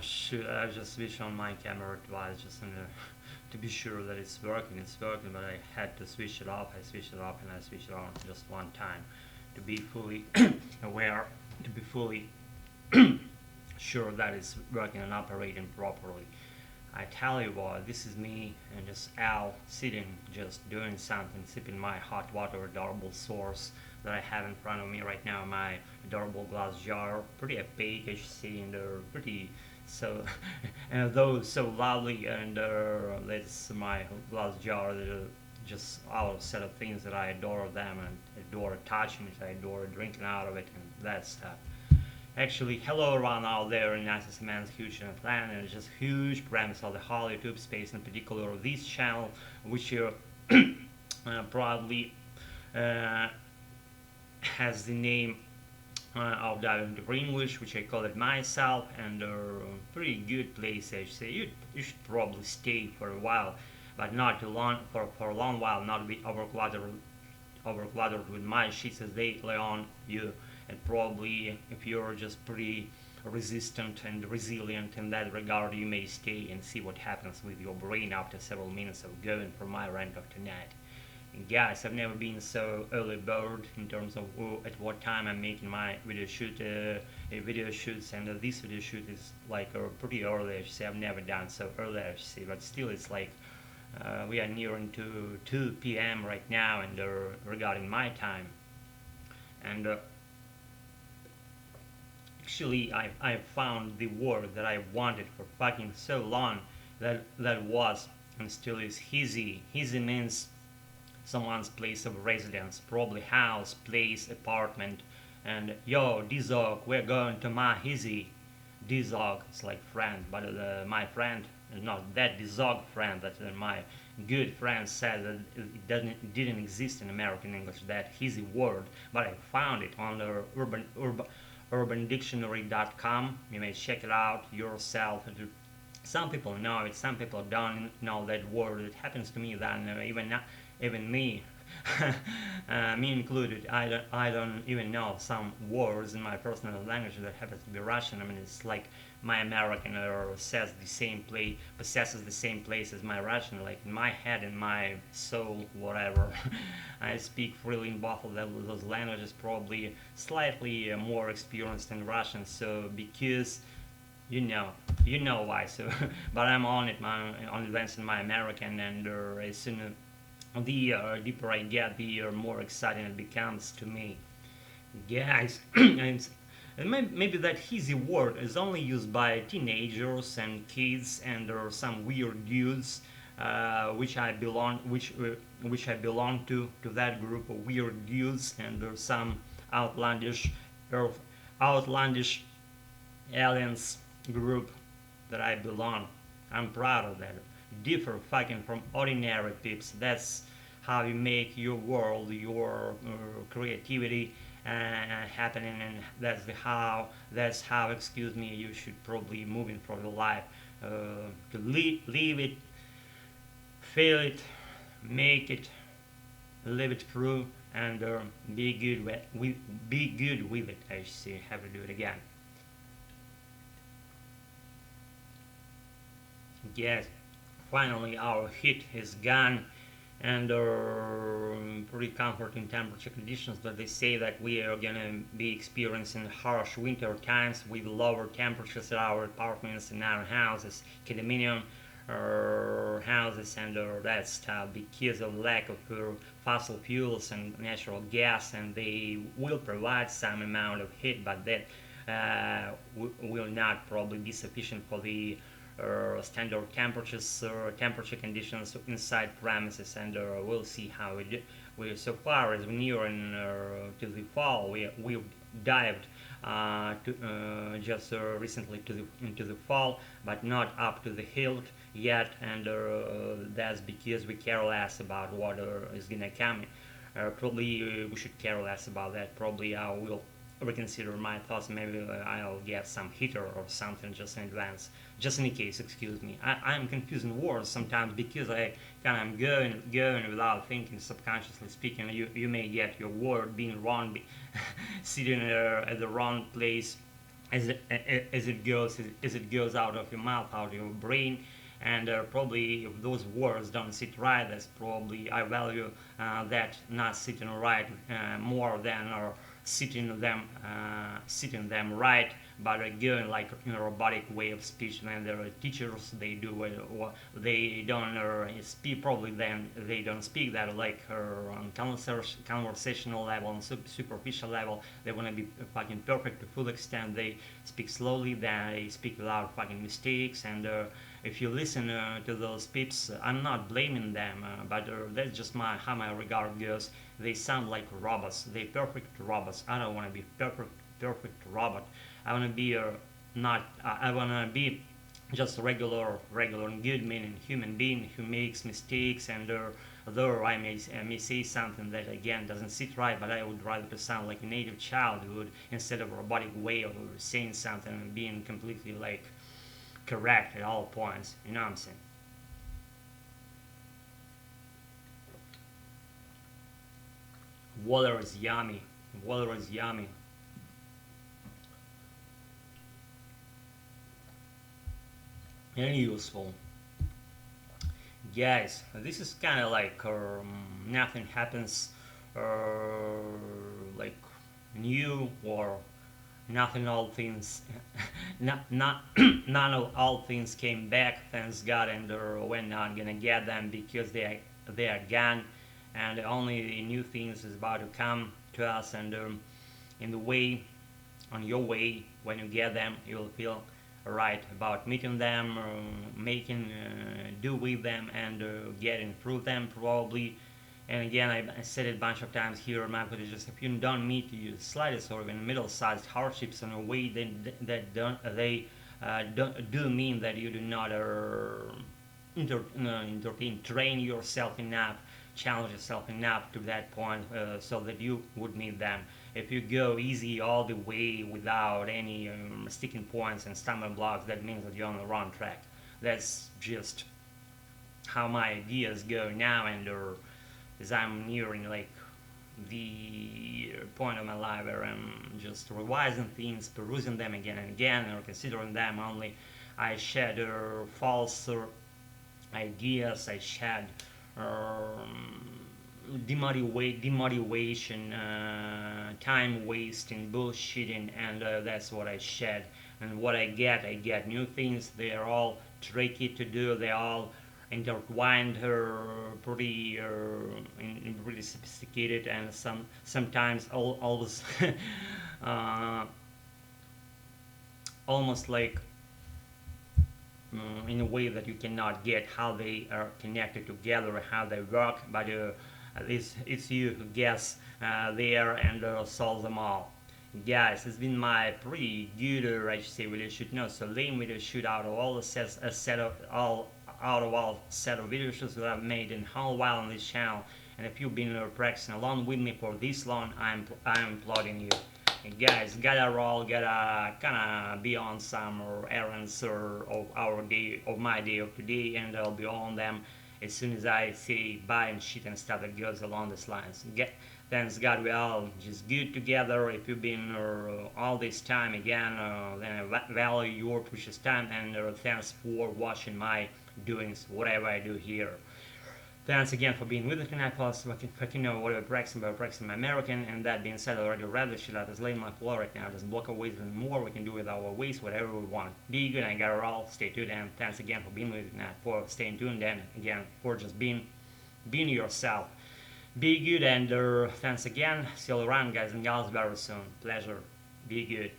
shoot, I just switched on my camera twice just to be sure that it's working. It's working, but I had to switch it off. I switched it off and I switched it on just one time to be fully aware, to be fully sure that it's working and operating properly. I tell you what, this is me and just Al sitting, just doing something, sipping my hot water adorable source that I have in front of me right now, my adorable glass jar. Pretty opaque, as you see, and they're pretty so, and though so lovely, and that's my glass jar. They're just all a set of things that I adore them and adore touching it, I adore drinking out of it, and that stuff. Actually, hello everyone out there in United Man's huge in Atlanta, and just huge premise of the whole YouTube space, in particular this channel, which proudly uh, has the name of diving into English, which I call it myself, and a pretty good place. I should say you should probably stay for a while, but not too long, for a long while, not be overcluttered with my sheets as they lay on you, and probably if you're just pretty resistant and resilient in that regard, you may stay and see what happens with your brain after several minutes of going for my rant of tonight. And guys, I've never been so early bird in terms of at what time I'm making my video shoots, and this video shoot is like pretty early. I should say I've never done so early, I should say, but still it's like we are nearing to 2 p.m. right now, and regarding my time, and actually I found the word that I wanted for fucking so long, that was and still is hizzy. Hizzy means someone's place of residence, probably house, place, apartment. And yo, Dizog, we're going to my hizzy. Dizog is like friend, but my friend is not that Dizog friend that my good friend said that it didn't exist in American English, that hizzy word, but I found it on the urbandictionary.com. You may check it out yourself. Some people know it, some people don't know that word. It happens to me that even me, me included, I don't even know some words in my personal language that happens to be Russian. I mean, it's like my American possesses the same place as my Russian, like in my head, in my soul, whatever. I speak freely in both of those languages, probably slightly more experienced in Russian, so because you know why. So, but I'm on it, on advancing my American, and as soon the deeper I get, the more exciting it becomes to me, guys. And maybe that easy word is only used by teenagers and kids and some weird dudes, which I belong to that group of weird dudes, and some outlandish, outlandish aliens group that I belong. I'm proud of that. Differ fucking from ordinary peeps. That's how you make your world, your creativity happening, and that's how, excuse me, you should probably move in for your life, to live it, feel it, make it, live it through, and be good with it. I see. Have to do it again. Yes, finally our heat is gone, and pretty comforting temperature conditions, but they say that we are gonna be experiencing harsh winter times with lower temperatures at our apartments and our houses, condominium houses, and that stuff, because of lack of fossil fuels and natural gas, and they will provide some amount of heat, but that will not probably be sufficient for the standard temperatures or temperature conditions inside premises, and we'll see how we so far as we're nearing to the fall. We've dived just recently into the fall, but not up to the hilt yet, and that's because we care less about what is gonna come. Probably we should care less about that. Probably I will reconsider my thoughts. Maybe I'll get some heater or something just in advance, just in case. Excuse me. I'm confusing words sometimes because I kind of going without thinking, subconsciously speaking. You may get your word being wrong, sitting at the wrong place as it goes out of your mouth, out of your brain. And probably if those words don't sit right, that's probably I value that not sitting right more than sitting them right, but going like in a robotic way of speech. And there are teachers, they do it, or they don't speak, probably then they don't speak that like on conversational level, on superficial level. They want to be fucking perfect to full extent. They speak slowly, they speak without fucking mistakes. And if you listen to those peeps, I'm not blaming them, but that's just how my regard goes. They sound like robots. They perfect robots. I don't want to be perfect robot. I want to be not. I want to be just a regular and good meaning human being who makes mistakes. And though I may say something that again doesn't sit right, but I would rather to sound like a native child would, instead of a robotic way of saying something and being completely like correct at all points. You know what I'm saying? Water is yummy. Water is yummy. And useful. Guys, this is kind of like nothing happens like new, or nothing all things not none of all things came back, thanks God. And we're not gonna get them because they are gone. And only new things is about to come to us. And in the way, on your way, when you get them, you'll feel right about meeting them, making do with them, and getting through them probably. And again, I said it a bunch of times here on my just if you don't meet the slightest or even middle-sized hardships in a way, then that don't do mean that you do not entertain, train yourself enough, challenge yourself enough to that point so that you would meet them. If you go easy all the way without any sticking points and stumbling blocks, that means that you're on the wrong track. That's just how my ideas go now. And as I'm nearing like the point of my life where I'm just revising things, perusing them again and again, or considering them only, I shed false ideas, I shed demotivation, time wasting, bullshitting, and that's what I shed. And what I get new things. They are all tricky to do. They all intertwined, pretty pretty sophisticated, and sometimes always almost like in a way that you cannot get how they are connected together, how they work, but at least it's you who gets there and solves them all. Guys, it's been my pretty good, I should say, video shoot. No, so lame video shoot out of all the sets, a set of all out of all set of video shoots that I've made in a whole while on this channel. And if you've been practicing along with me for this long, I'm applauding you. And guys, gotta roll, gotta kinda be on some errands of our day, of my day of today, and I'll be on them as soon as I say bye and shit and stuff that goes along these lines. Thanks God we're all just good together. If you've been all this time again, then I value your precious time, and thanks for watching my doings, whatever I do here. Thanks again for being with me tonight, plus fucking know whatever practicing about practicing American. And that being said, I already read the shit out is laying my floor right now. Doesn't block our ways anymore. We can do with our ways whatever we want. Be good and got it all. Stay tuned, and thanks again for being with me tonight, for staying tuned, and again for just being yourself. Be good, and thanks again. See you around, guys and gals, very soon. Pleasure. Be good.